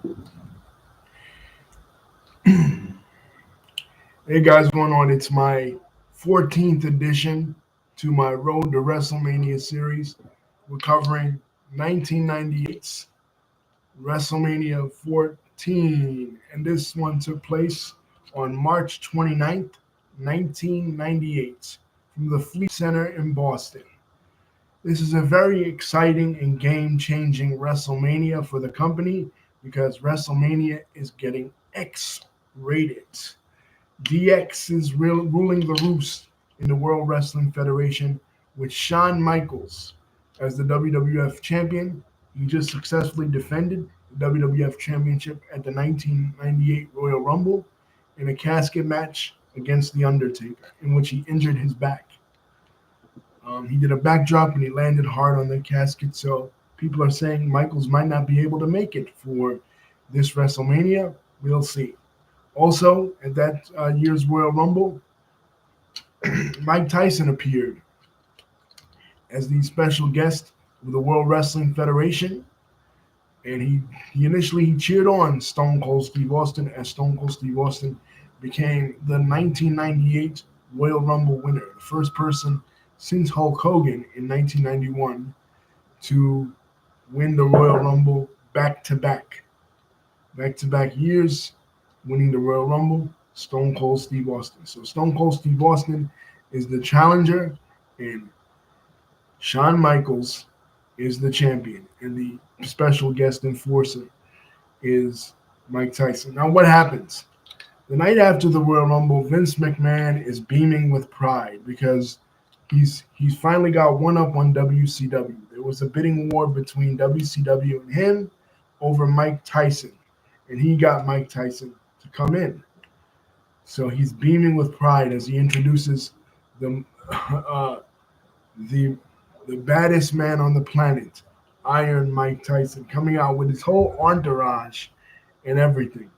Hey guys, what's going on? It's my 14th edition to my Road to WrestleMania series. We're covering 1998's WrestleMania 14, and this one took place on March 29th, 1998, from the Fleet Center in Boston. This is a very exciting and game changing WrestleMania for the company because WrestleMania is getting X rated. DX is ruling the roost in the World Wrestling Federation with Shawn Michaels as the WWF champion. He just successfully defended the WWF championship at the 1998 Royal Rumble in a casket match against The Undertaker, in which he injured his back. He did a backdrop and he landed hard on the casket, so people are saying Michaels might not be able to make it for this WrestleMania. We'll see. Also, at that year's Royal Rumble, Mike Tyson appeared as the special guest of the World Wrestling Federation, and he initially cheered on Stone Cold Steve Austin as Stone Cold Steve Austin became the 1998 Royal Rumble winner, the first person since Hulk Hogan in 1991 to win the Royal Rumble back to back years, winning the Royal Rumble. Stone Cold Steve Austin. So Stone Cold Steve Austin is the challenger, and Shawn Michaels is the champion, and the special guest enforcer is Mike Tyson. Now, what happens? The night after the Royal Rumble, Vince McMahon is beaming with pride because he's finally got one up on WCW. There was a bidding war between WCW and him over Mike Tyson, and he got Mike Tyson to come in. So he's beaming with pride as he introduces the uh, the the baddest man on the planet, Iron Mike Tyson, coming out with his whole entourage and everything.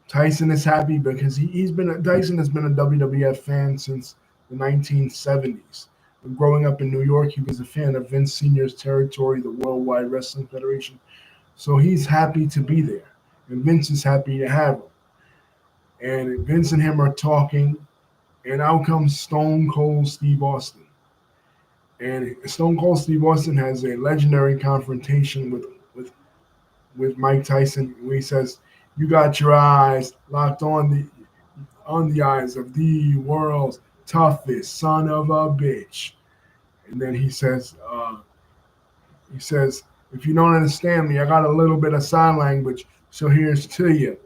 Tyson is happy because Tyson has been a WWF fan since the 1970s. Growing up in New York, he was a fan of Vince Sr.'s territory, the Worldwide Wrestling Federation. So he's happy to be there, and Vince is happy to have him. And Vince and him are talking, and out comes Stone Cold Steve Austin. And Stone Cold Steve Austin has a legendary confrontation with Mike Tyson, where he says, "You got your eyes locked on the eyes of the world's toughest son of a bitch." And then he says, "If you don't understand me, I got a little bit of sign language, so here's to you."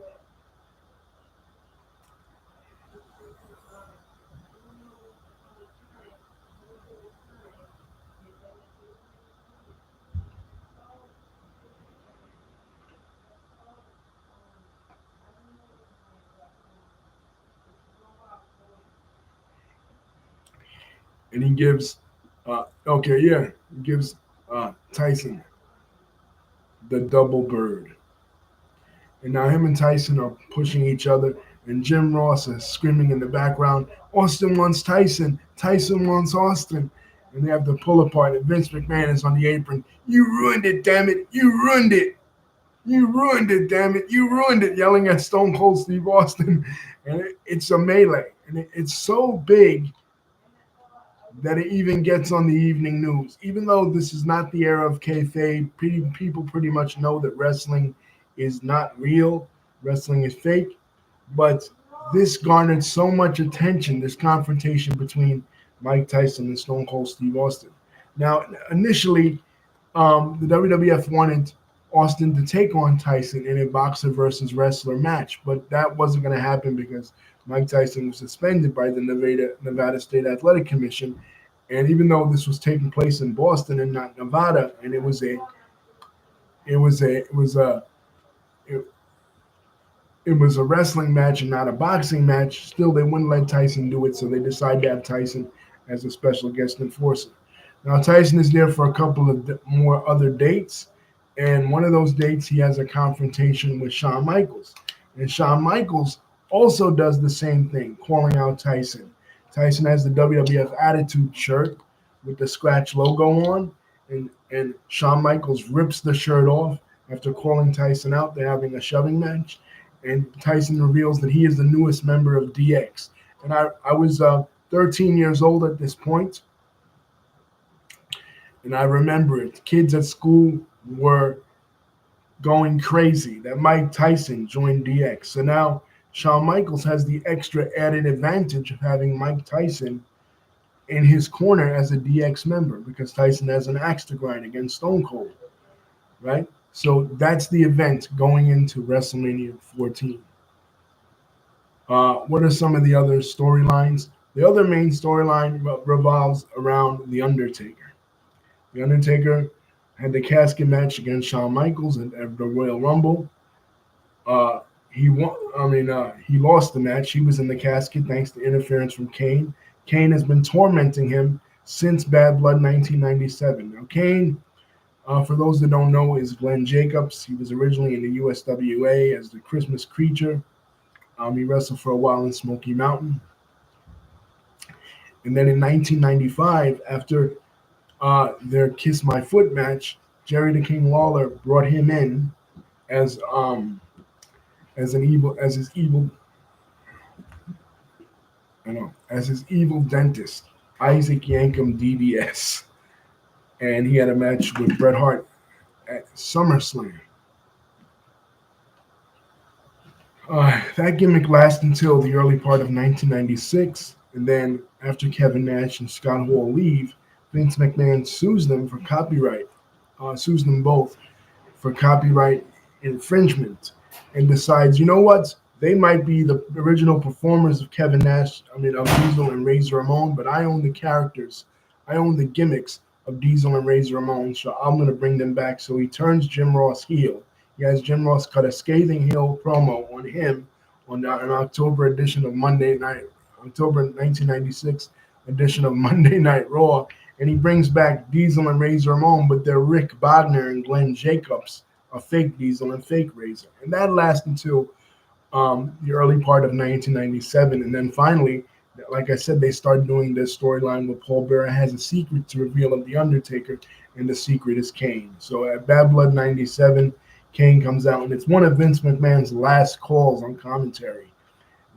And he gives, he gives Tyson the double bird. And now him and Tyson are pushing each other, and Jim Ross is screaming in the background, "Austin wants Tyson, Tyson wants Austin." And they have to pull apart, and Vince McMahon is on the apron. "You ruined it, damn it! You ruined it! You ruined it, damn it! You ruined it!" Yelling at Stone Cold Steve Austin. And it's a melee, and it's so big that it even gets on the evening news. Even though this is not the era of kayfabe, people pretty much know that wrestling is not real, wrestling is fake. But this garnered so much attention, this confrontation between Mike Tyson and Stone Cold Steve Austin. Now, initially, the WWF wanted Austin to take on Tyson in a boxer versus wrestler match, but that wasn't going to happen because Mike Tyson was suspended by the Nevada State Athletic Commission. And even though this was taking place in Boston and not Nevada, and it was a it, it was a wrestling match and not a boxing match, still they wouldn't let Tyson do it, so they decided to have Tyson as a special guest enforcer. Now Tyson is there for a couple of more other dates, and one of those dates he has a confrontation with Shawn Michaels, and Shawn Michaels also does the same thing, calling out Tyson. Tyson has the WWF Attitude shirt with the scratch logo on, and Shawn Michaels rips the shirt off After calling Tyson out, they're having a shoving match, and Tyson reveals that he is the newest member of DX. And I was 13 years old at this point, and I remember it. Kids at school were going crazy that Mike Tyson joined DX. So now Shawn Michaels has the extra added advantage of having Mike Tyson in his corner as a DX member because Tyson has an axe to grind against Stone Cold, right? So that's the event going into WrestleMania 14. What are some of the other storylines? The other main storyline revolves around The Undertaker. The Undertaker had the casket match against Shawn Michaels at the Royal Rumble. Uh, he won. He lost the match. He was in the casket thanks to interference from Kane. Kane has been tormenting him since Bad Blood 1997. Now, Kane, for those that don't know, is Glenn Jacobs. He was originally in the USWA as the Christmas Creature. He wrestled for a while in Smoky Mountain. And then in 1995, after their Kiss My Foot match, Jerry the King Lawler brought him in as his evil dentist, Isaac Yankem DDS, and he had a match with Bret Hart at SummerSlam. That gimmick lasted until the early part of 1996, and then after Kevin Nash and Scott Hall leave, Vince McMahon sues them for copyright, sues them both for copyright infringement, and decides, you know what? They might be the original performers of Kevin Nash, of Diesel and Razor Ramon, but I own the characters. I own the gimmicks of Diesel and Razor Ramon, so I'm going to bring them back. So he turns Jim Ross heel. He has Jim Ross cut a scathing heel promo on him on an October edition of October 1996 edition of Monday Night Raw, and he brings back Diesel and Razor Ramon, but they're Rick Bogner and Glenn Jacobs, a fake Diesel and fake Razor. And that lasts until the early part of 1997. And then finally, like I said, they started doing this storyline where Paul Bearer has a secret to reveal of The Undertaker, and the secret is Kane. So at Bad Blood 97, Kane comes out, and it's one of Vince McMahon's last calls on commentary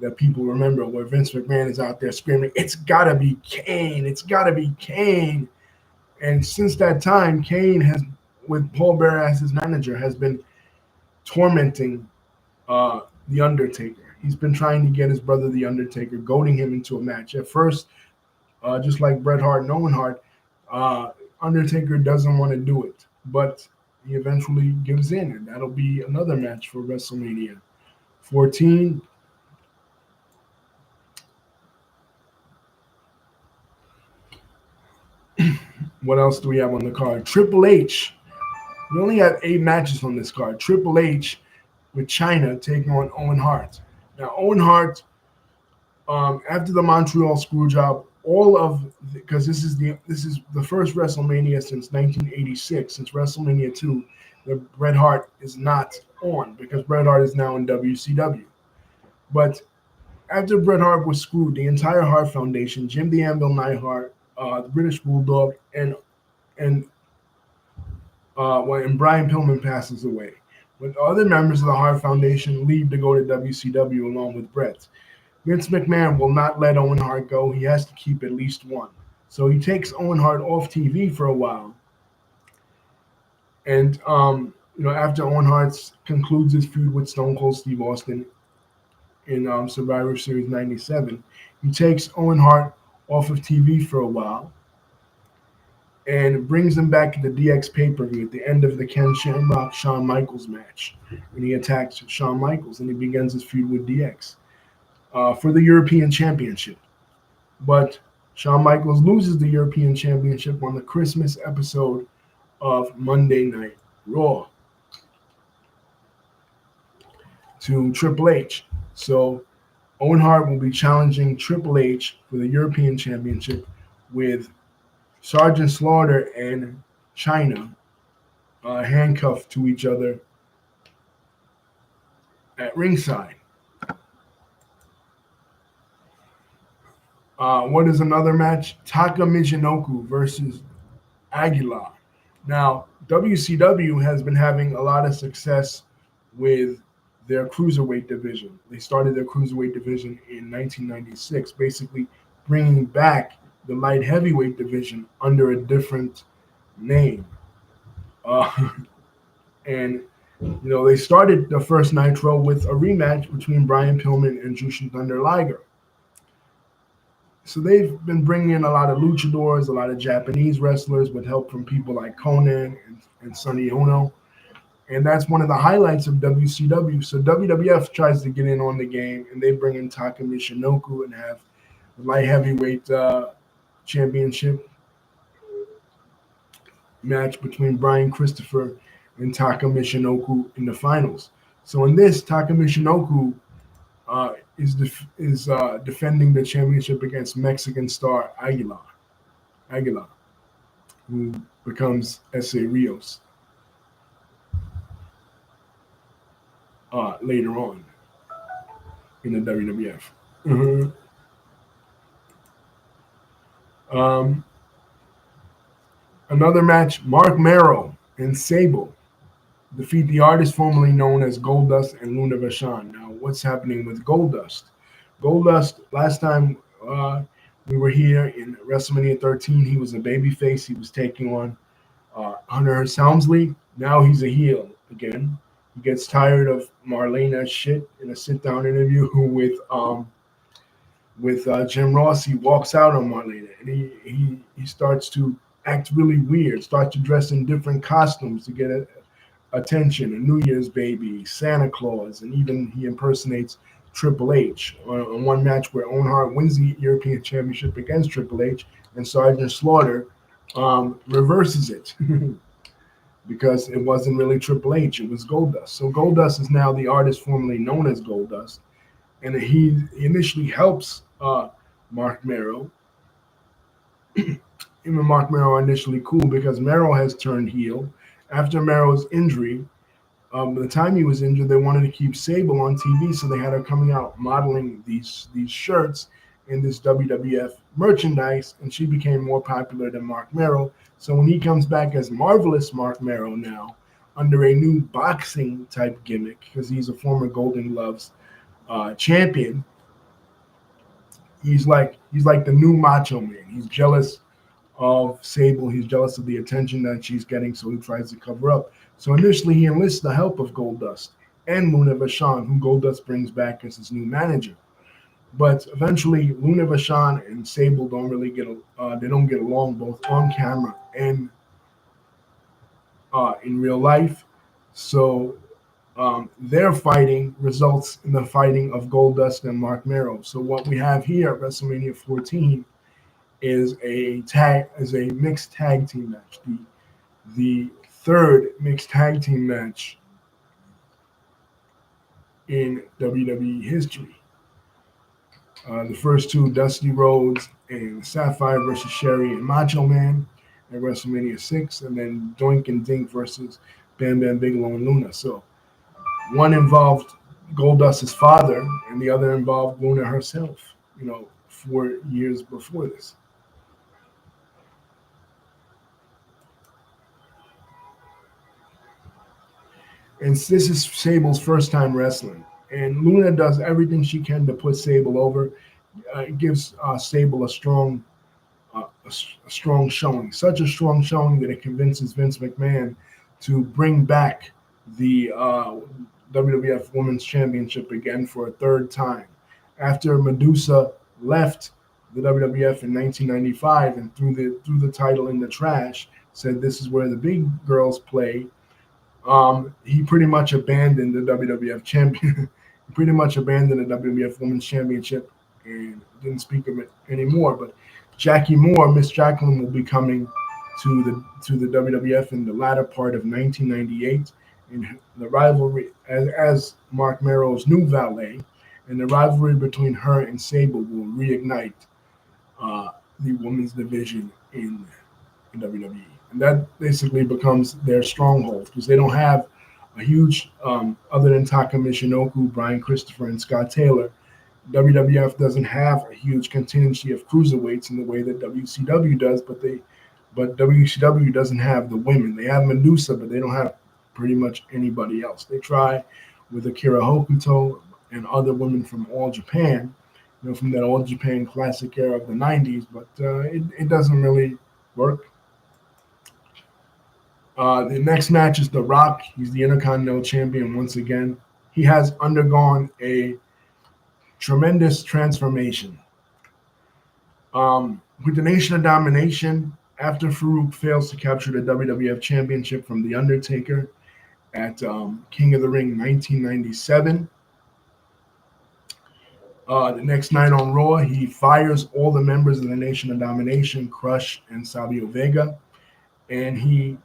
that people remember, where Vince McMahon is out there screaming, "It's gotta be Kane! It's gotta be Kane!" And since that time, Kane has, with Paul Bearer as his manager, has been tormenting The Undertaker. He's been trying to get his brother, The Undertaker, goading him into a match. At first, just like Bret Hart and Owen Hart, Undertaker doesn't want to do it, but he eventually gives in, and that'll be another match for WrestleMania 14. What else do we have on the card? Triple H. We only have 8 matches on this card. Triple H with China taking on Owen Hart. Now, Owen Hart, after the Montreal Screwjob, because this is the first WrestleMania since 1986, since WrestleMania 2, that Bret Hart is not on, because Bret Hart is now in WCW. But after Bret Hart was screwed, the entire Hart Foundation, Jim the Anvil Neidhart, the British Bulldog, and when Brian Pillman passes away, when other members of the Hart Foundation leave to go to WCW along with Bret, Vince McMahon will not let Owen Hart go. He has to keep at least one. So he takes Owen Hart off TV for a while. And, after Owen Hart concludes his feud with Stone Cold Steve Austin in Survivor Series 97, he takes Owen Hart off of TV for a while and brings him back to the DX pay-per-view at the end of the Ken Shamrock Shawn Michaels match. And he attacks Shawn Michaels, and he begins his feud with DX for the European Championship. But Shawn Michaels loses the European Championship on the Christmas episode of Monday Night Raw to Triple H. So Owen Hart will be challenging Triple H for the European Championship with Sergeant Slaughter and China handcuffed to each other at ringside. What is another match? Taka Michinoku versus Aguilar. Now, WCW has been having a lot of success with their cruiserweight division. They started their cruiserweight division in 1996, basically bringing back the light heavyweight division under a different name. Uh, and they started the first Nitro with a rematch between Brian Pillman and Jushin Thunder Liger. So they've been bringing in a lot of luchadors, a lot of Japanese wrestlers with help from people like Conan and Sonny Ono. And that's one of the highlights of WCW. So WWF tries to get in on the game, and they bring in Taka Michinoku and have the light heavyweight championship match between Brian Christopher and Taka Michinoku in the finals. So in this, Taka Michinoku is defending the championship against Mexican star Aguilar, who becomes S.A. Rios later on in the WWF. Another match, Mark Merrow and Sable defeat the artist formerly known as Goldust and Luna Vachon. Now, what's happening with Goldust? Goldust, last time we were here in WrestleMania 13, he was a babyface. He was taking on Hunter Hearst Helmsley. Now he's a heel again. He gets tired of Marlena's shit in a sit-down interview with Jim Ross. He walks out on Marlena, and he starts to act really weird, starts to dress in different costumes to get attention, a New Year's baby, Santa Claus, and even he impersonates Triple H on one match where Owen Hart wins the European Championship against Triple H, and Sergeant Slaughter reverses it because it wasn't really Triple H, it was Goldust. So Goldust is now the artist formerly known as Goldust, and he initially helps Mark Merrow. Him and Mark Merrow are initially cool because Merrow has turned heel. After Merrow's injury, by the time he was injured, they wanted to keep Sable on TV, so they had her coming out modeling these shirts in this WWF merchandise, and she became more popular than Mark Merrow. So when he comes back as Marvelous Mark Merrow now, under a new boxing type gimmick, because he's a former Golden Gloves champion, he's like the new Macho Man. He's jealous of Sable. He's jealous of the attention that she's getting, so he tries to cover up. So initially, he enlists the help of Goldust and Luna Vachon, who Goldust brings back as his new manager. But eventually, Luna Vachon and Sable don't really get along, both on camera and in real life. So their fighting results in the fighting of Goldust and Mark Merrow. So what we have here at WrestleMania 14 is a mixed tag team match, the third mixed tag team match in WWE history. The first two, Dusty Rhodes and Sapphire versus Sherry and Macho Man at WrestleMania 6, and then Doink and Dink versus Bam Bam Bigelow and Luna. So one involved Goldust's father, and the other involved Luna herself, 4 years before this. And this is Sable's first time wrestling. And Luna does everything she can to put Sable over. It gives Sable a strong showing. Such a strong showing that it convinces Vince McMahon to bring back the WWF Women's Championship again for a third time. After Medusa left the WWF in 1995 and threw the title in the trash, said this is where the big girls play, he pretty much abandoned the WWF champion. He pretty much abandoned the WWF Women's Championship and didn't speak of it anymore. But Jackie Moore, Miss Jacqueline, will be coming to the WWF in the latter part of 1998, and the rivalry as Mark Merrow's new valet, and the rivalry between her and Sable will reignite the women's division in WWE. And that basically becomes their stronghold because they don't have a huge, other than Taka Michinoku, Brian Christopher, and Scott Taylor, WWF doesn't have a huge contingency of cruiserweights in the way that WCW does, but But WCW doesn't have the women. They have Medusa, but they don't have pretty much anybody else. They try with Akira Hokuto and other women from All Japan, from that All Japan classic era of the 90s, but it doesn't really work. The next match is The Rock. He's the Intercontinental Champion once again. He has undergone a tremendous transformation. With the Nation of Domination, after Farouk fails to capture the WWF Championship from The Undertaker at King of the Ring 1997, the next night on Raw, he fires all the members of the Nation of Domination, Crush and Savio Vega, and he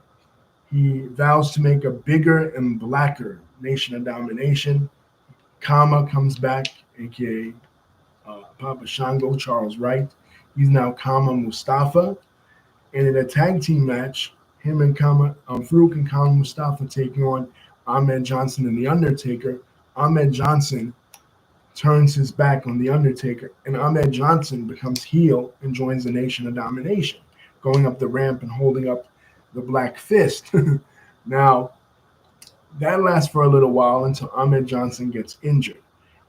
vows to make a bigger and blacker Nation of Domination. Kama comes back, aka Papa Shango, Charles Wright. He's now Kama Mustafa. And in a tag team match, him and Farouk and Kama Mustafa taking on Ahmed Johnson and The Undertaker. Ahmed Johnson turns his back on The Undertaker, and Ahmed Johnson becomes heel and joins the Nation of Domination, going up the ramp and holding up the Black Fist. Now, that lasts for a little while until Ahmed Johnson gets injured.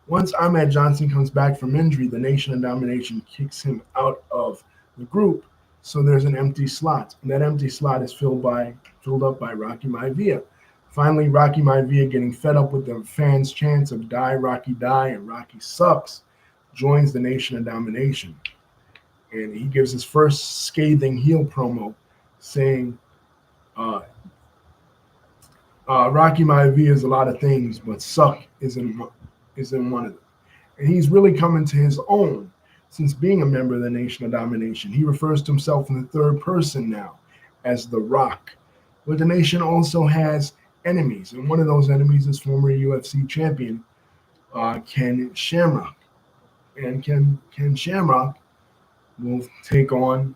Once Ahmed Johnson comes back from injury, the Nation of Domination kicks him out of the group, so there's an empty slot, and that empty slot is filled up by Rocky Maivia. Finally, Rocky Maivia, getting fed up with the fans' chants of "Die, Rocky, die" and "Rocky sucks," joins the Nation of Domination. And he gives his first scathing heel promo saying, Rocky Maivia is a lot of things, but suck isn't one of them. And he's really coming to his own since being a member of the Nation of Domination. He refers to himself in the third person now as The Rock. But the Nation also has enemies, and one of those enemies is former UFC champion Ken Shamrock. And Ken Shamrock will take on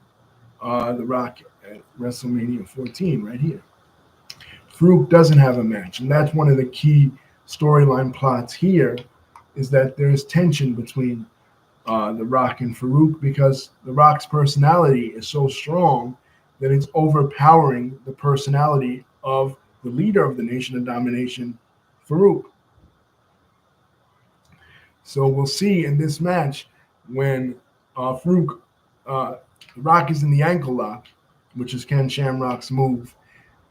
The Rock at WrestleMania 14 right here. Farouk doesn't have a match, and that's one of the key storyline plots here, is that there's tension between The Rock and Farouk because The Rock's personality is so strong that it's overpowering the personality of the leader of the Nation of Domination, Farouk. So we'll see in this match when Farouk, Rock is in the ankle lock, which is Ken Shamrock's move,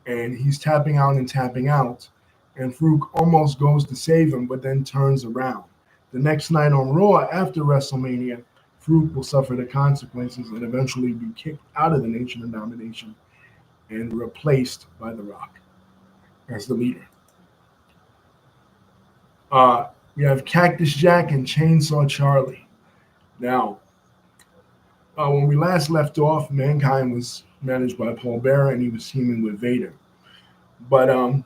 and he's tapping out, and Farouk almost goes to save him, but then turns around. The next night on Raw, after WrestleMania, Farouk will suffer the consequences and eventually be kicked out of the Nation of Domination and replaced by The Rock as the leader. We have Cactus Jack and Chainsaw Charlie. Now, when we last left off, Mankind was managed by Paul Bearer, and he was teaming with Vader. But over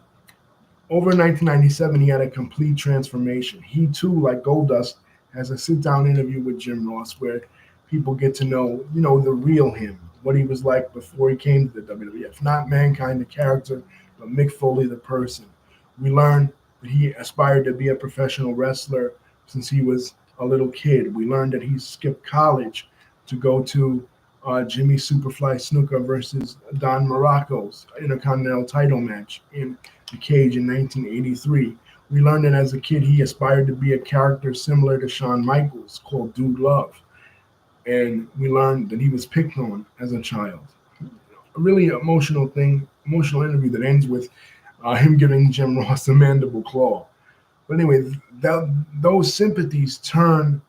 1997, he had a complete transformation. He, too, like Goldust, has a sit-down interview with Jim Ross where people get to know, the real him, what he was like before he came to the WWF. Not Mankind, the character, but Mick Foley, the person. We learn that he aspired to be a professional wrestler since he was a little kid. We learned that he skipped college to go to Jimmy Superfly Snuka versus Don Morocco's Intercontinental title match in the cage in 1983. We learned that as a kid, he aspired to be a character similar to Shawn Michaels called Dude Love. And we learned that he was picked on as a child. A really emotional interview that ends with him giving Jim Ross a mandible claw. But anyway, those sympathies turn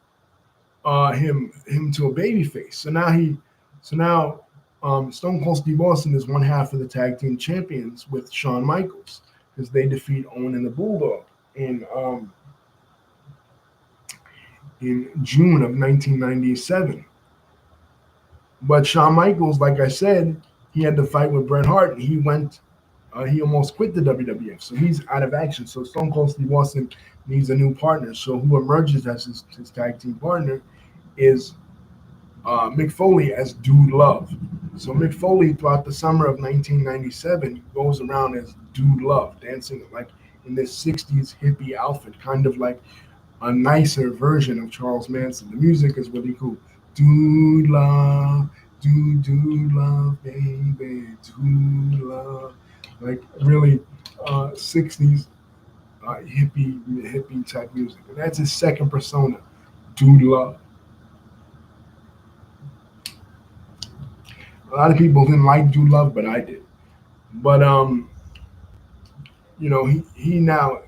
him to a babyface. So now Stone Cold Steve Austin is one half of the tag team champions with Shawn Michaels because they defeat Owen and the Bulldog in June of 1997. But Shawn Michaels, like I said, he had to fight with Bret Hart, and he almost quit the WWF, so he's out of action. So Stone Cold Steve Austin needs a new partner. So who emerges as his tag team partner is Mick Foley as Dude Love. So Mick Foley, throughout the summer of 1997, goes around as Dude Love, dancing like in this 60s hippie outfit, kind of like a nicer version of Charles Manson. The music is really cool. Dude Love, Do love, baby, do love. Like really 60s hippie type music. And that's his second persona, Dude Love. A lot of people didn't like Dude Love, but I did. But he now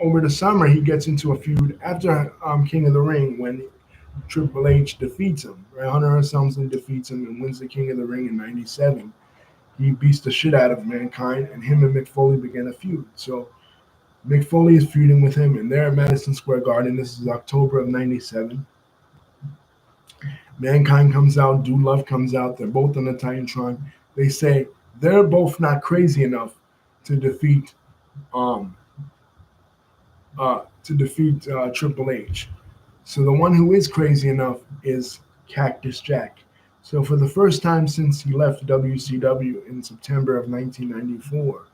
over the summer he gets into a feud after King of the Ring when Triple H defeats him. Right? Hunter S. Helmsley defeats him and wins the King of the Ring in '97. He beats the shit out of Mankind, and him and Mick Foley began a feud. So Mick Foley is feuding with him, and they're at Madison Square Garden. This is October of '97. Mankind comes out, Dude Love comes out. They're both on the Titantron. They say they're both not crazy enough to defeat um, Triple H. So the one who is crazy enough is Cactus Jack. So for the first time since he left WCW in September of 1994,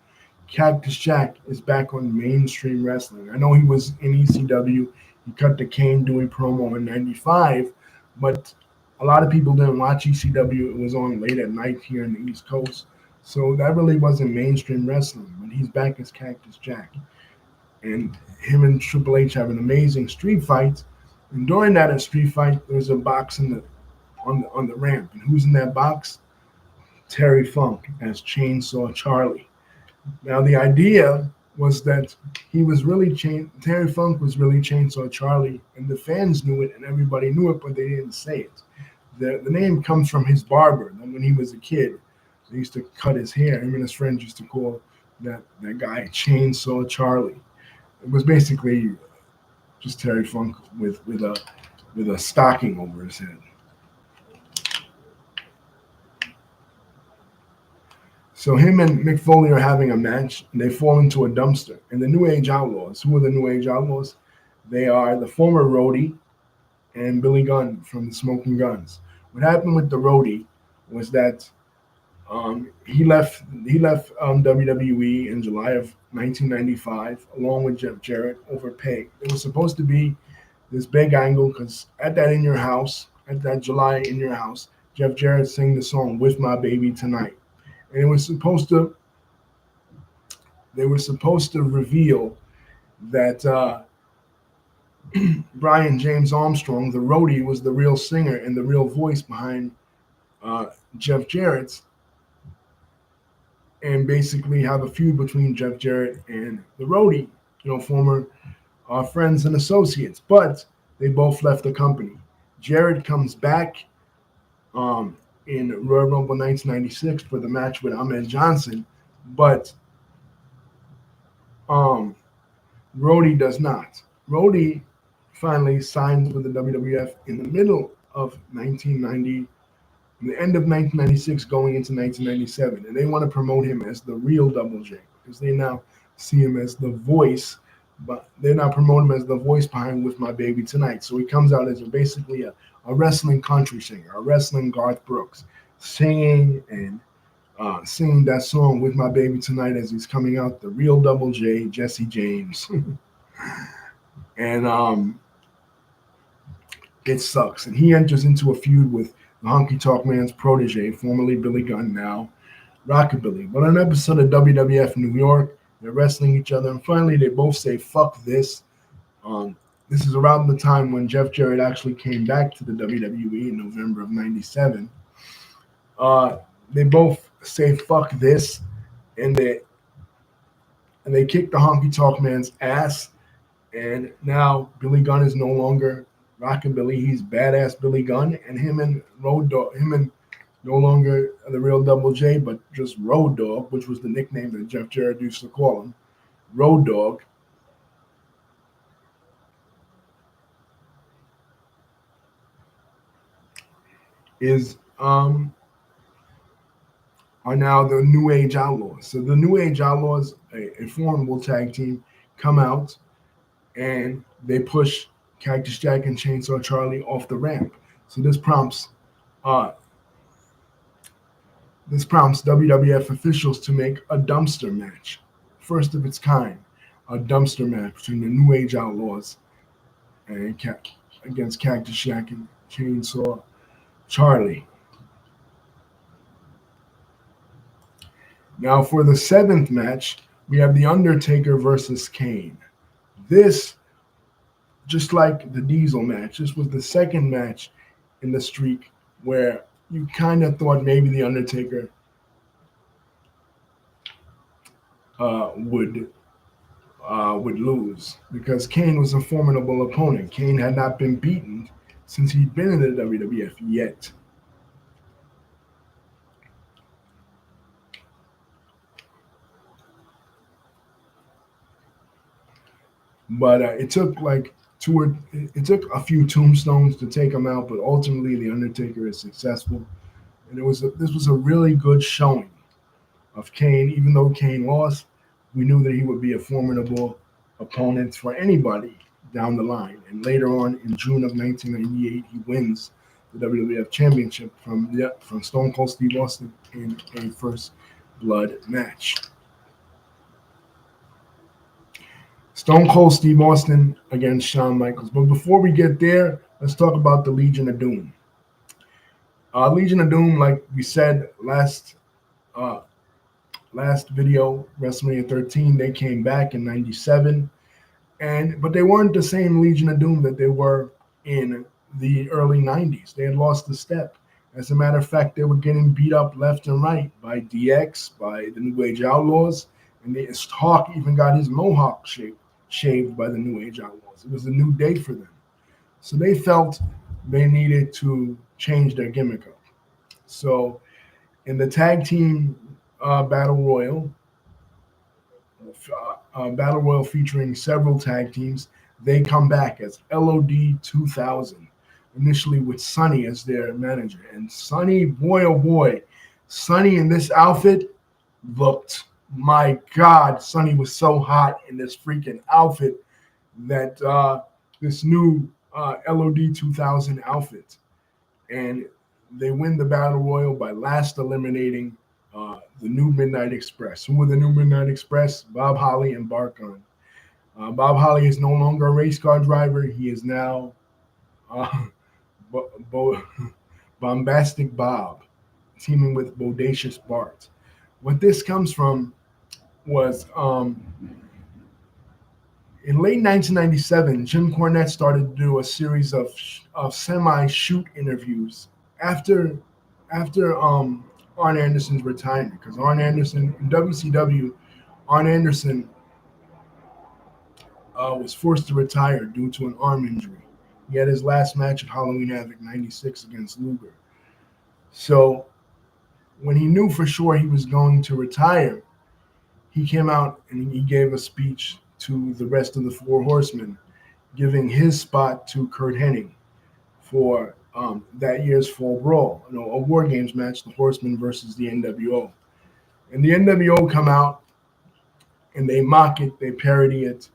Cactus Jack is back on mainstream wrestling. I know he was in ECW. He cut the Kane doing promo in '95, but a lot of people didn't watch ECW. It was on late at night here in the East Coast. So that really wasn't mainstream wrestling. But he's back as Cactus Jack. And him and Triple H have an amazing street fight. And during that street fight, there's a box on the ramp. And who's in that box? Terry Funk as Chainsaw Charlie. Now the idea was that Terry Funk was really Chainsaw Charlie, and the fans knew it and everybody knew it, but they didn't say it. The name comes from his barber. And when he was a kid, they used to cut his hair. Him and his friends used to call that guy Chainsaw Charlie. It was basically just Terry Funk with a stocking over his head. So him and Mick Foley are having a match, and they fall into a dumpster. And the New Age Outlaws, who are the New Age Outlaws? They are the former roadie and Billy Gunn from the Smoking Guns. What happened with the roadie was that he left WWE in July of 1995 along with Jeff Jarrett over pay. It was supposed to be this big angle because at that July in your house, Jeff Jarrett sang the song "With My Baby Tonight," and they were supposed to reveal that Brian James Armstrong, the roadie, was the real singer and the real voice behind Jeff Jarrett's, and basically have a feud between Jeff Jarrett and the roadie, former friends and associates. But they both left the company. Jarrett comes back in Royal Rumble 1996 for the match with Ahmed Johnson, but Rhodey does not. Rhodey finally signs with the WWF in the middle of 1990, in the end of 1996, going into 1997, and they want to promote him as the real Double J because they now see him as the voice, but they're not promoting him as the voice behind "With My Baby Tonight." So he comes out as basically a wrestling country singer, a wrestling Garth Brooks, singing and singing that song "With My Baby Tonight" as he's coming out, the real Double J, Jesse James. And it sucks. And he enters into a feud with the Honky Tonk Man's protege, formerly Billy Gunn, now Rockabilly. But on an episode of WWF New York, they're wrestling each other, and finally they both say, "Fuck this." This is around the time when Jeff Jarrett actually came back to the WWE in November of '97. They both say, "Fuck this," and they kick the Honky Tonk Man's ass. And now Billy Gunn is no longer Rockabilly. He's badass Billy Gunn, and him and no longer the real Double J, but just Road Dogg, which was the nickname that Jeff Jarrett used to call him. Road Dogg is are now the New Age Outlaws. So the New Age Outlaws, a formidable tag team, come out and they push Cactus Jack and Chainsaw Charlie off the ramp. So uh, this prompts WWF officials to make a dumpster match, first of its kind, a dumpster match between the New Age Outlaws and against Cactus Jack and Chainsaw Charlie. Now, for the seventh match, we have The Undertaker versus Kane. This, just like the Diesel match, this was the second match in the streak where you kind of thought maybe The Undertaker would lose because Kane was a formidable opponent. Kane had not been beaten since he'd been in the WWF yet. But it took it took a few tombstones to take him out, but ultimately the Undertaker is successful, and this was a really good showing of Kane. Even though Kane lost, we knew that he would be a formidable opponent for anybody down the line. And later on, in June of 1998, he wins the WWF Championship from Stone Cold Steve Austin in a first blood match. Stone Cold Steve Austin against Shawn Michaels. But before we get there, let's talk about the Legion of Doom. Legion of Doom, like we said last video, WrestleMania 13, they came back in '97, but they weren't the same Legion of Doom that they were in the early '90s. They had lost a step. As a matter of fact, they were getting beat up left and right by DX, by the New Age Outlaws, and Hawk even got his mohawk shaved by the New Age Outlaws. It was a new day for them. So they felt they needed to change their gimmick up. So in the tag team battle royal featuring several tag teams, they come back as LOD 2000, initially with Sonny as their manager. And Sonny, boy oh boy, Sonny in this outfit looked, my God, Sonny was so hot in this freaking outfit that this new LOD 2000 outfit. And they win the Battle Royal by last eliminating the New Midnight Express. Who were the New Midnight Express? Bob Holly and Bart Gunn. Bob Holly is no longer a race car driver. He is now Bombastic Bob, teaming with Bodacious Bart. What this comes from was in late 1997, Jim Cornette started to do a series of semi-shoot interviews after Arn Anderson's retirement, because Arn Anderson in WCW, Arn Anderson was forced to retire due to an arm injury. He had his last match at Halloween Havoc '96 against Luger. So when he knew for sure he was going to retire, he came out and he gave a speech to the rest of the Four Horsemen, giving his spot to Curt Hennig for that year's Fall Brawl, a War Games match, the Horsemen versus the NWO. And the NWO come out and they mock it, they parody it.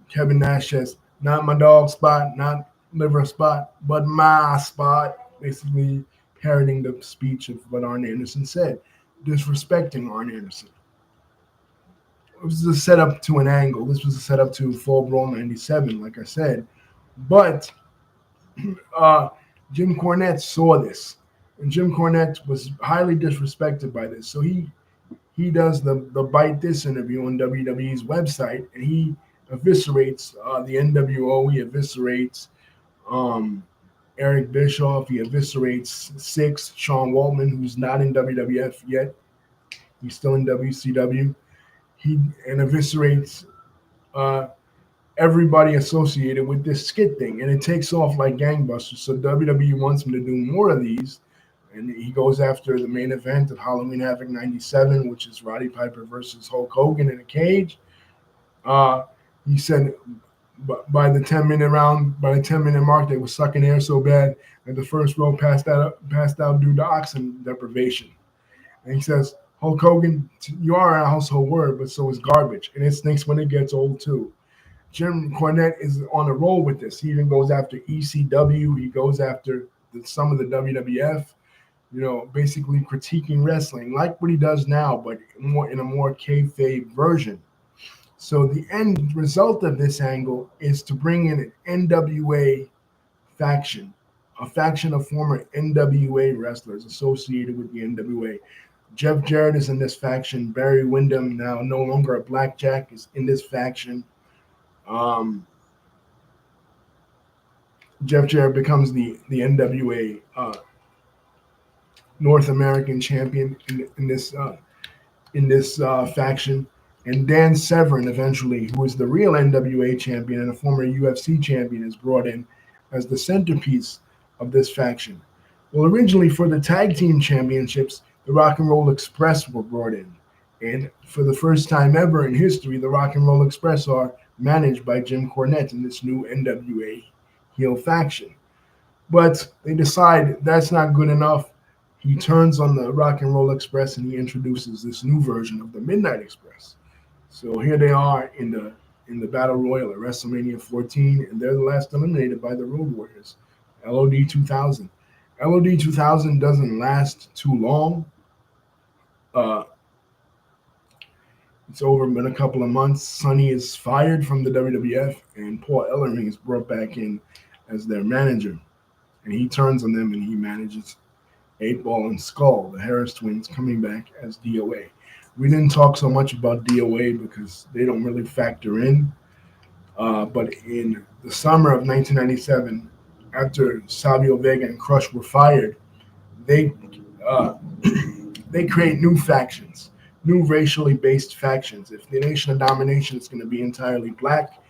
Kevin Nash says, "Not my dog spot, not liver spot, but my spot," basically parodying the speech of what Arn Anderson said, disrespecting Arn Anderson. It was a setup to an angle. This was a setup to Fall Brawl '97, like I said. But Jim Cornette saw this, and Jim Cornette was highly disrespected by this. So he does the Bite This interview on WWE's website, and he eviscerates the NWO. He eviscerates Eric Bischoff. He eviscerates Six, Sean Waltman, who's not in WWF yet. He's still in WCW. And eviscerates everybody associated with this skit thing, and it takes off like gangbusters. So WWE wants him to do more of these, and he goes after the main event of Halloween Havoc '97, which is Roddy Piper versus Hulk Hogan in a cage. He said by the 10-minute mark, they were sucking air so bad that the first row passed out due to oxygen deprivation. And he says, "Hulk Hogan, you are a household word, but so is garbage, and it stinks when it gets old too." Jim Cornette is on a roll with this. He even goes after ECW. He goes after some of the WWF, basically critiquing wrestling, like what he does now, but in a more kayfabe version. So the end result of this angle is to bring in an NWA faction, a faction of former NWA wrestlers associated with the NWA. Jeff Jarrett is in this faction. Barry Windham, now no longer a Blackjack, is in this faction. Um, Jeff Jarrett becomes the NWA North American champion in this faction, and Dan Severn eventually, who is the real NWA champion and a former UFC champion, is brought in as the centerpiece of this faction. Well, originally for the tag team championships, the Rock and Roll Express were brought in, and for the first time ever in history, the Rock and Roll Express are managed by Jim Cornette in this new NWA heel faction. But they decide that's not good enough. He turns on the Rock and Roll Express and he introduces this new version of the Midnight Express. So here they are in the Battle Royal at WrestleMania 14, and they're the last eliminated by the Road Warriors, LOD 2000. LOD 2000 doesn't last too long. Uh, it's over in a couple of months. Sonny is fired from the WWF, and Paul Ellering is brought back in as their manager. And he turns on them and he manages 8 Ball and Skull, the Harris twins, coming back as DOA. We didn't talk so much about DOA because they don't really factor in. But in the summer of 1997, after Savio Vega and Crush were fired, they uh, they create new factions, new racially based factions. If the Nation of Domination is going to be entirely black,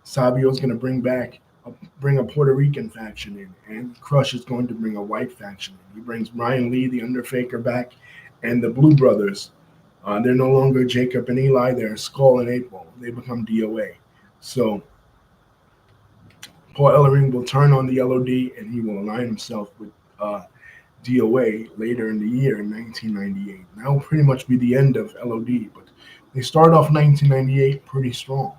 Savio is going to bring a Puerto Rican faction in, and Crush is going to bring a white faction in. He brings Brian Lee, the Undertaker, back, and the Blue Brothers. They're no longer Jacob and Eli; they're Skull and 8 Ball. They become DOA. So Paul Ellering will turn on the LOD, and he will align himself with DOA later in the year in 1998. That will pretty much be the end of LOD, but they start off 1998 pretty strong.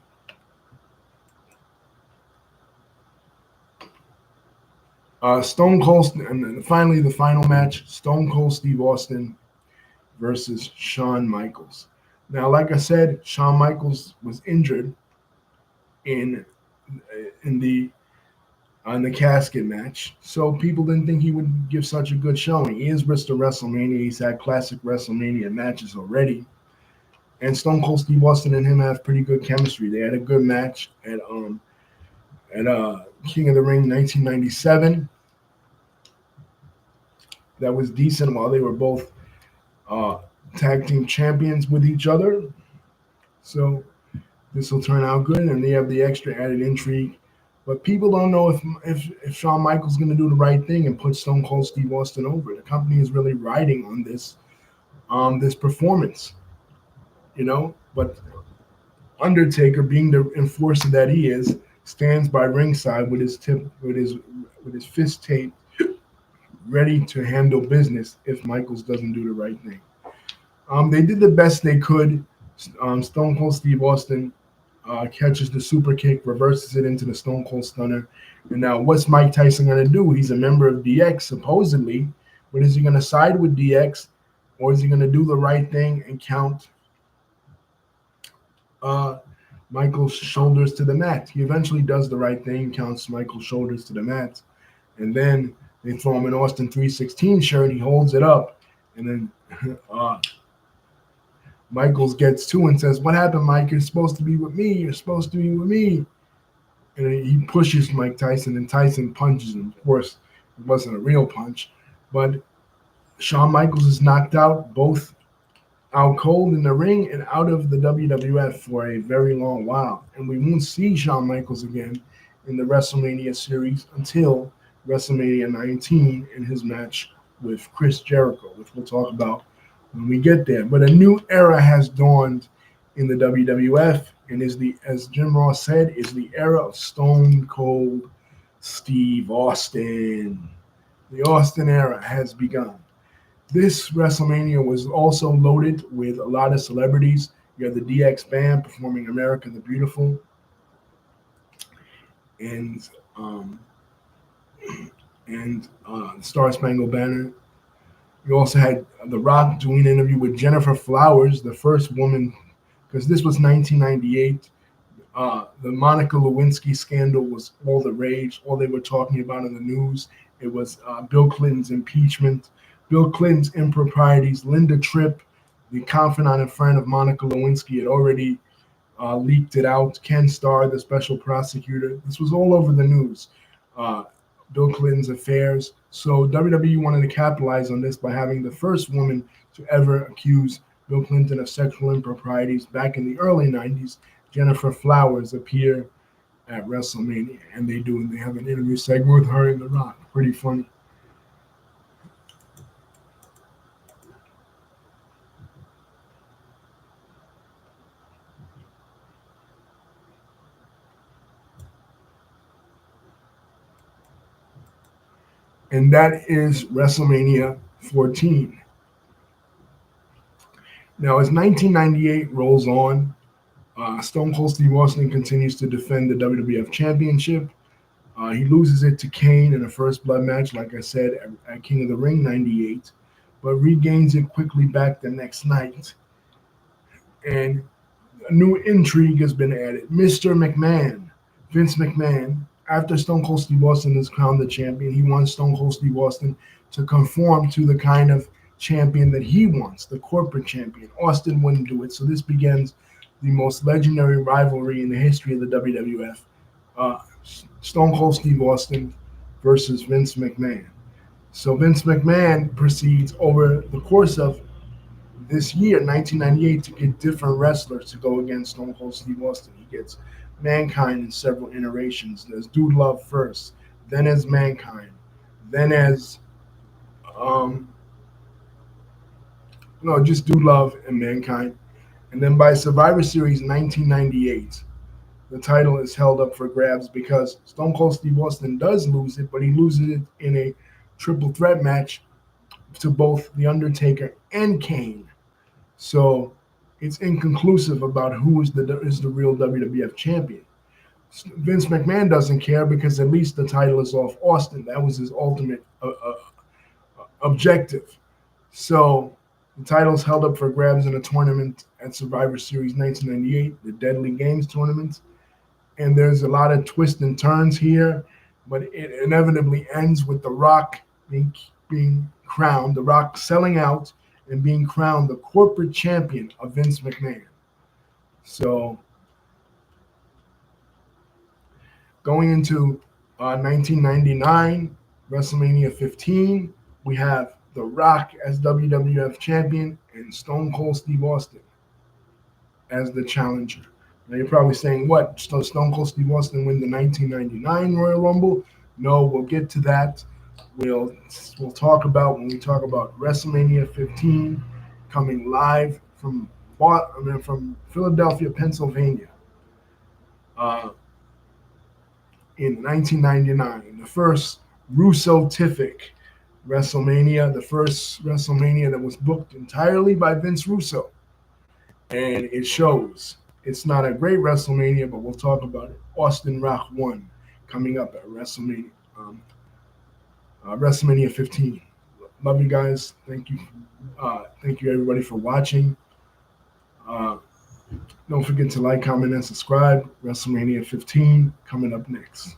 Stone Cold, and finally the final match: Stone Cold Steve Austin versus Shawn Michaels. Now, like I said, Shawn Michaels was injured in in the on the casket match, so people didn't think he would give such a good showing. He is Mr. WrestleMania. He's had classic WrestleMania matches already, and Stone Cold Steve Austin and him have pretty good chemistry. They had a good match at King of the Ring 1997. That was decent while they were both tag team champions with each other. So this will turn out good, and they have the extra added intrigue. But people don't know if Shawn Michaels going to do the right thing and put Stone Cold Steve Austin over. The company is really riding on this performance, But Undertaker, being the enforcer that he is, stands by ringside with his fist taped, ready to handle business if Michaels doesn't do the right thing. They did the best they could. Stone Cold Steve Austin catches the super kick, reverses it into the Stone Cold Stunner. And now what's Mike Tyson going to do? He's a member of DX, supposedly. But is he going to side with DX, or is he going to do the right thing and count Michael's shoulders to the mat? He eventually does the right thing, counts Michael's shoulders to the mat. And then they throw him an Austin 316 shirt. He holds it up. And then Michaels gets to and says, "What happened, Mike? You're supposed to be with me. You're supposed to be with me." And he pushes Mike Tyson, and Tyson punches him. Of course, it wasn't a real punch. But Shawn Michaels is knocked out, both out cold in the ring and out of the WWF for a very long while. And we won't see Shawn Michaels again in the WrestleMania series until WrestleMania 19 in his match with Chris Jericho, which we'll talk about when we get there. But a new era has dawned in the WWF, and as Jim Ross said, is the era of Stone Cold Steve Austin. The Austin era has begun. This WrestleMania was also loaded with a lot of celebrities. You have the DX Band performing "America the Beautiful," and Star Spangled Banner. You also had The Rock doing an interview with Jennifer Flowers, the first woman, because this was 1998. The Monica Lewinsky scandal was all the rage. All they were talking about in the news. It was Bill Clinton's impeachment Bill Clinton's improprieties. Linda Tripp, the confidant and friend of Monica Lewinsky, had already leaked it out. Ken Starr, the special prosecutor. This was all over the news. Uh, Bill Clinton's affairs. So WWE wanted to capitalize on this by having the first woman to ever accuse Bill Clinton of sexual improprieties back in the early 90s. Jennifer Flowers appear at WrestleMania, and they have an interview segment with her and The Rock. Pretty funny. And that is WrestleMania 14. Now, as 1998 rolls on, Stone Cold Steve Austin continues to defend the WWF Championship. He loses it to Kane in a first blood match, like I said, at King of the Ring 98, but regains it quickly back the next night. And a new intrigue has been added. Mr. McMahon, Vince McMahon, after Stone Cold Steve Austin is crowned the champion, he wants Stone Cold Steve Austin to conform to the kind of champion that he wants, the corporate champion. Austin wouldn't do it. So this begins the most legendary rivalry in the history of the WWF. Uh, Stone Cold Steve Austin versus Vince McMahon. So Vince McMahon proceeds over the course of this year, 1998, to get different wrestlers to go against Stone Cold Steve Austin. He gets Mankind in several iterations. There's Dude Love first, then as Mankind, then as no, just Dude Love and Mankind. And then by Survivor Series 1998, the title is held up for grabs because Stone Cold Steve Austin does lose it, but he loses it in a triple threat match to both The Undertaker and Kane. So it's inconclusive about who is the real WWF champion. Vince McMahon doesn't care because at least the title is off Austin. That was his ultimate objective. So the title's held up for grabs in a tournament at Survivor Series 1998, the Deadly Games tournament. And there's a lot of twists and turns here, but it inevitably ends with The Rock being crowned, The Rock selling out and being crowned the corporate champion of Vince McMahon. So going into 1999, WrestleMania 15, we have The Rock as WWF champion and Stone Cold Steve Austin as the challenger. Now you're probably saying, what? Stone Cold Steve Austin win the 1999 Royal Rumble? No, we'll get to that. We'll talk about when we talk about WrestleMania 15 coming live from Philadelphia, Pennsylvania, in 1999. The first Russo-tific WrestleMania, the first WrestleMania that was booked entirely by Vince Russo, and it shows. It's not a great WrestleMania, but we'll talk about it. Austin Rock 1 coming up at WrestleMania. WrestleMania 15. Love you guys. Thank you. Thank you everybody for watching. Don't forget to like, comment, and subscribe. WrestleMania 15 coming up next.